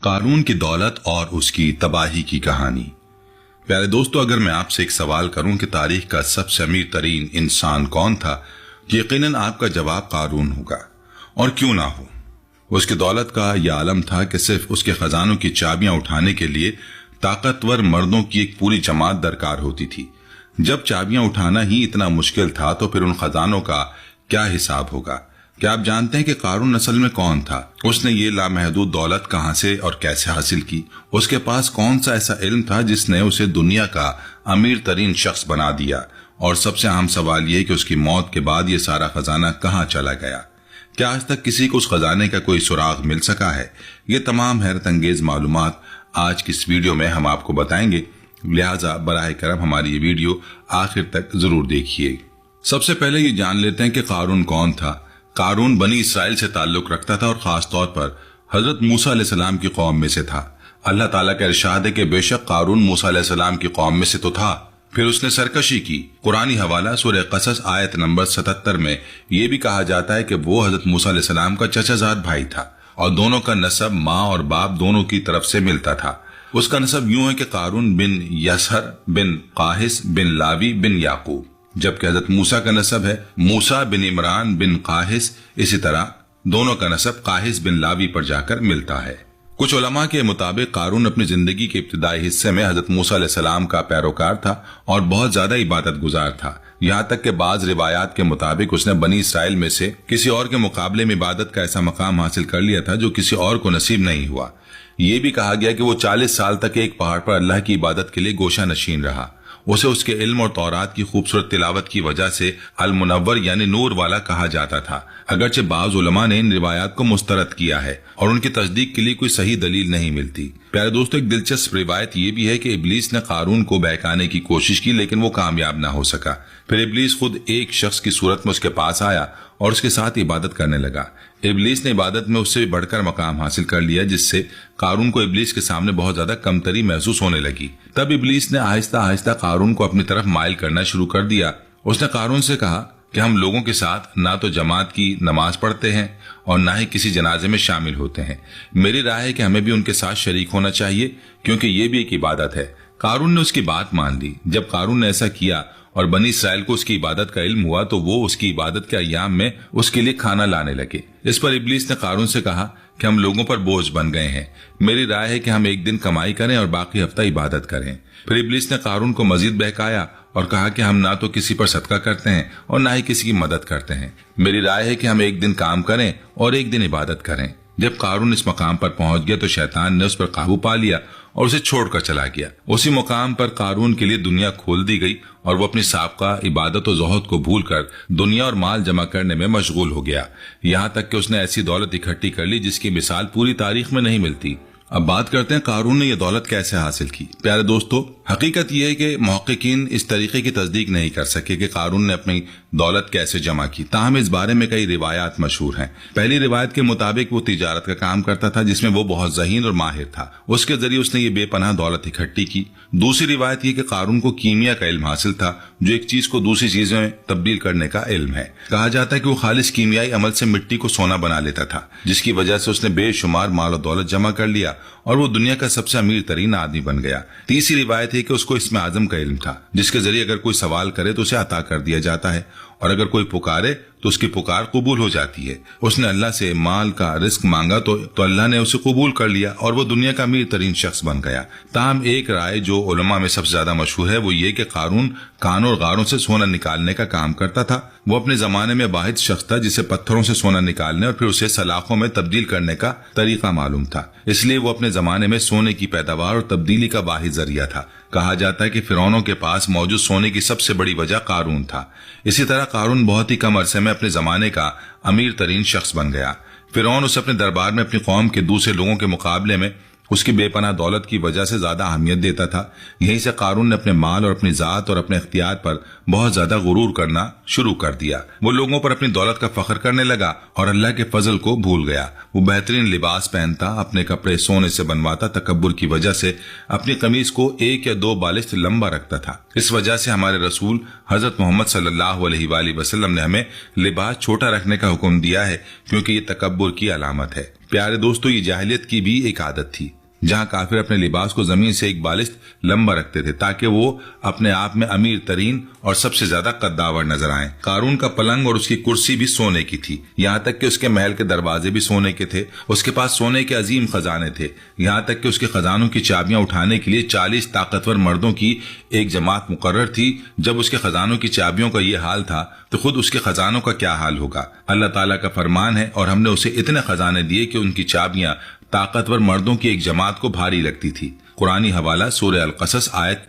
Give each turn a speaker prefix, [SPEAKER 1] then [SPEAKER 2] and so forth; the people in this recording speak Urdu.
[SPEAKER 1] قارون کی دولت اور اس کی تباہی کی کہانی۔ پیارے دوستو، اگر میں آپ سے ایک سوال کروں کہ تاریخ کا سب سے امیر ترین انسان کون تھا، یقیناً آپ کا جواب قارون ہوگا، اور کیوں نہ ہو۔ اس کی دولت کا یہ عالم تھا کہ صرف اس کے خزانوں کی چابیاں اٹھانے کے لیے طاقتور مردوں کی ایک پوری جماعت درکار ہوتی تھی۔ جب چابیاں اٹھانا ہی اتنا مشکل تھا تو پھر ان خزانوں کا کیا حساب ہوگا؟ کیا آپ جانتے ہیں کہ قارون اصل میں کون تھا؟ اس نے یہ لامحدود دولت کہاں سے اور کیسے حاصل کی؟ اس کے پاس کون سا ایسا علم تھا جس نے اسے دنیا کا امیر ترین شخص بنا دیا؟ اور سب سے اہم سوال یہ کہ اس کی موت کے بعد یہ سارا خزانہ کہاں چلا گیا؟ کیا آج تک کسی کو اس خزانے کا کوئی سراغ مل سکا ہے؟ یہ تمام حیرت انگیز معلومات آج کی اس ویڈیو میں ہم آپ کو بتائیں گے، لہٰذا براہ کرم ہماری یہ ویڈیو آخر تک ضرور دیکھیے۔ سب سے پہلے یہ جان لیتے ہیں کہ قارون کون تھا۔ قارون بنی اسرائیل سے تعلق رکھتا تھا اور خاص طور پر حضرت موسیٰ علیہ السلام کی قوم میں سے تھا۔ اللہ تعالیٰ کا ارشاد ہے کہ بے شک قارون موسیٰ علیہ السلام کی قوم میں سے تو تھا، پھر اس نے سرکشی کی۔ قرآنی حوالہ سورہ قصص آیت نمبر 77 میں یہ بھی کہا جاتا ہے کہ وہ حضرت موسیٰ علیہ السلام کا چچا زاد بھائی تھا اور دونوں کا نسب ماں اور باپ دونوں کی طرف سے ملتا تھا۔ اس کا نسب یوں ہے کہ قارون بن یسہر بن قاہس بن لاوی بن یعقوب، جبکہ حضرت موسیٰ کا نسب ہے موسیٰ بن عمران بن قاہس۔ اسی طرح دونوں کا نسب قاہس بن لاوی پر جا کر ملتا ہے۔ کچھ علماء کے مطابق قارون اپنی زندگی کے ابتدائی حصے میں حضرت موسیٰ علیہ السلام کا پیروکار تھا اور بہت زیادہ عبادت گزار تھا، یہاں تک کہ بعض روایات کے مطابق اس نے بنی اسرائیل میں سے کسی اور کے مقابلے میں عبادت کا ایسا مقام حاصل کر لیا تھا جو کسی اور کو نصیب نہیں ہوا۔ یہ بھی کہا گیا کہ وہ 40 سال تک ایک پہاڑ پر اللہ کی عبادت کے لیے گوشہ نشین رہا۔ اسے اس کے علم اور تورات کی خوبصورت تلاوت کی وجہ سے المنور یعنی نور والا کہا جاتا تھا، اگرچہ بعض علماء نے ان روایات کو مسترد کیا ہے اور ان کی تصدیق کے لیے کوئی صحیح دلیل نہیں ملتی۔ پیارے دوستو، ایک دلچسپ روایت یہ بھی ہے کہ ابلیس نے قارون کو بہکانے کی کوشش کی لیکن وہ کامیاب نہ ہو سکا۔ پھر ابلیس خود ایک شخص کی صورت میں اس کے پاس آیا اور اس کے ساتھ عبادت کرنے لگا۔ ابلیس نے عبادت میں اس سے بڑھ کر مقام حاصل کر لیا، جس سے قارون کو ابلیس کے سامنے بہت زیادہ کمتری محسوس ہونے لگی۔ تب ابلیس نے آہستہ آہستہ قارون کو اپنی طرف مائل کرنا شروع کر دیا۔ اس نے قارون سے کہا کہ ہم لوگوں کے ساتھ نہ تو جماعت کی نماز پڑھتے ہیں اور نہ ہی کسی جنازے میں شامل ہوتے ہیں۔ میری رائے ہے کہ ہمیں بھی ان کے ساتھ شریک ہونا چاہیے، کیونکہ یہ بھی ایک عبادت ہے۔ قارون نے اس کی بات مان لی۔ جب قارون نے ایسا کیا اور بنی اسرائیل کو اس کی عبادت کا علم ہوا تو وہ اس کی عبادت کے ایام میں اس کے لیے کھانا لانے لگے۔ اس پر ابلیس نے قارون سے کہا کہ ہم لوگوں پر بوجھ بن گئے ہیں، میری رائے ہے کہ ہم ایک دن کمائی کریں اور باقی ہفتہ عبادت کریں۔ پھر ابلیس نے قارون کو مزید بہکایا اور کہا کہ ہم نہ تو کسی پر صدقہ کرتے ہیں اور نہ ہی کسی کی مدد کرتے ہیں، میری رائے ہے کہ ہم ایک دن کام کریں اور ایک دن عبادت کریں۔ جب قارون اس مقام پر پہنچ گیا تو شیطان نے اس پر قابو پا لیا اور اسے چھوڑ کر چلا گیا۔ اسی مقام پر قارون کے لیے دنیا کھول دی گئی اور وہ اپنی سابقہ عبادت و زہد کو بھول کر دنیا اور مال جمع کرنے میں مشغول ہو گیا، یہاں تک کہ اس نے ایسی دولت اکٹھی کر لی جس کی مثال پوری تاریخ میں نہیں ملتی۔ اب بات کرتے ہیں قارون نے یہ دولت کیسے حاصل کی۔ پیارے دوستو، حقیقت یہ ہے کہ محققین اس طریقے کی تصدیق نہیں کر سکے کہ قارون نے اپنی دولت کیسے جمع کی، تاہم اس بارے میں کئی روایات مشہور ہیں۔ پہلی روایت کے مطابق وہ تجارت کا کام کرتا تھا جس میں وہ بہت ذہین اور ماہر تھا، اس کے ذریعے اس نے یہ بے پناہ دولت اکٹھی کی۔ دوسری روایت یہ کہ قارون کو کیمیا کا علم حاصل تھا، جو ایک چیز کو دوسری چیزوں میں تبدیل کرنے کا علم ہے۔ کہا جاتا ہے کہ وہ خالص کیمیائی عمل سے مٹی کو سونا بنا لیتا تھا، جس کی وجہ سے اس نے بے شمار مال و دولت جمع کر لیا اور وہ دنیا کا سب سے امیر ترین آدمی بن گیا۔ تیسری روایت ہے کہ اس کو اسم اعظم کا علم تھا، جس کے ذریعے اگر کوئی سوال کرے تو اسے عطا کر دیا جاتا ہے اور اگر کوئی پکارے تو اس کی پکار قبول ہو جاتی ہے۔ اس نے اللہ سے مال کا رزق مانگا تو اللہ نے اسے قبول کر لیا اور وہ دنیا کا امیر ترین شخص بن گیا۔ تاہم ایک رائے جو علماء میں سب سے زیادہ مشہور ہے وہ یہ کہ قارون کانوں اور غاروں سے سونا نکالنے کا کام کرتا تھا۔ وہ اپنے زمانے میں واحد شخص تھا جسے پتھروں سے سونا نکالنے اور پھر اسے سلاخوں میں تبدیل کرنے کا طریقہ معلوم تھا، اس لیے وہ اپنے زمانے میں سونے کی پیداوار اور تبدیلی کا واحد ذریعہ تھا۔ کہا جاتا ہے کہ فرعونوں کے پاس موجود سونے کی سب سے بڑی وجہ قارون تھا۔ اسی طرح قارون بہت ہی کم عرصے میں اپنے زمانے کا امیر ترین شخص بن گیا۔ فرعون اسے اپنے دربار میں اپنی قوم کے دوسرے لوگوں کے مقابلے میں اس کی بے پناہ دولت کی وجہ سے زیادہ اہمیت دیتا تھا۔ یہیں سے قارون نے اپنے مال اور اپنی ذات اور اپنے اختیار پر بہت زیادہ غرور کرنا شروع کر دیا۔ وہ لوگوں پر اپنی دولت کا فخر کرنے لگا اور اللہ کے فضل کو بھول گیا۔ وہ بہترین لباس پہنتا، اپنے کپڑے سونے سے بنواتا، تکبر کی وجہ سے اپنی قمیض کو 1 یا 2 بالشت لمبا رکھتا تھا۔ اس وجہ سے ہمارے رسول حضرت محمد صلی اللہ علیہ وآلہ وسلم نے ہمیں لباس چھوٹا رکھنے کا حکم دیا ہے، کیونکہ یہ تکبر کی علامت ہے۔ پیارے دوستو، یہ جاہلیت کی بھی ایک عادت تھی جہاں کافر اپنے لباس کو زمین سے ایک بالشت لمبا رکھتے تھے تاکہ وہ اپنے آپ میں امیر ترین اور سب سے زیادہ قداور نظر آئیں۔ قارون کا پلنگ اور اس کی کرسی بھی سونے کی تھی، یہاں تک کہ اس کے محل کے دروازے بھی سونے کے تھے۔ اس کے پاس سونے کے عظیم خزانے تھے، یہاں تک کہ اس کے خزانوں کی چابیاں اٹھانے کے لیے 40 طاقتور مردوں کی ایک جماعت مقرر تھی۔ جب اس کے خزانوں کی چابیوں کا یہ حال تھا تو خود اس کے خزانوں کا کیا حال ہوگا؟ اللہ تعالیٰ کا فرمان ہے، اور ہم نے اسے اتنے خزانے دیے کہ ان کی چابیاں طاقتور مردوں کی ایک جماعت کو بھاری لگتی تھی۔ قرآنی حوالہ سورہ القصص آیت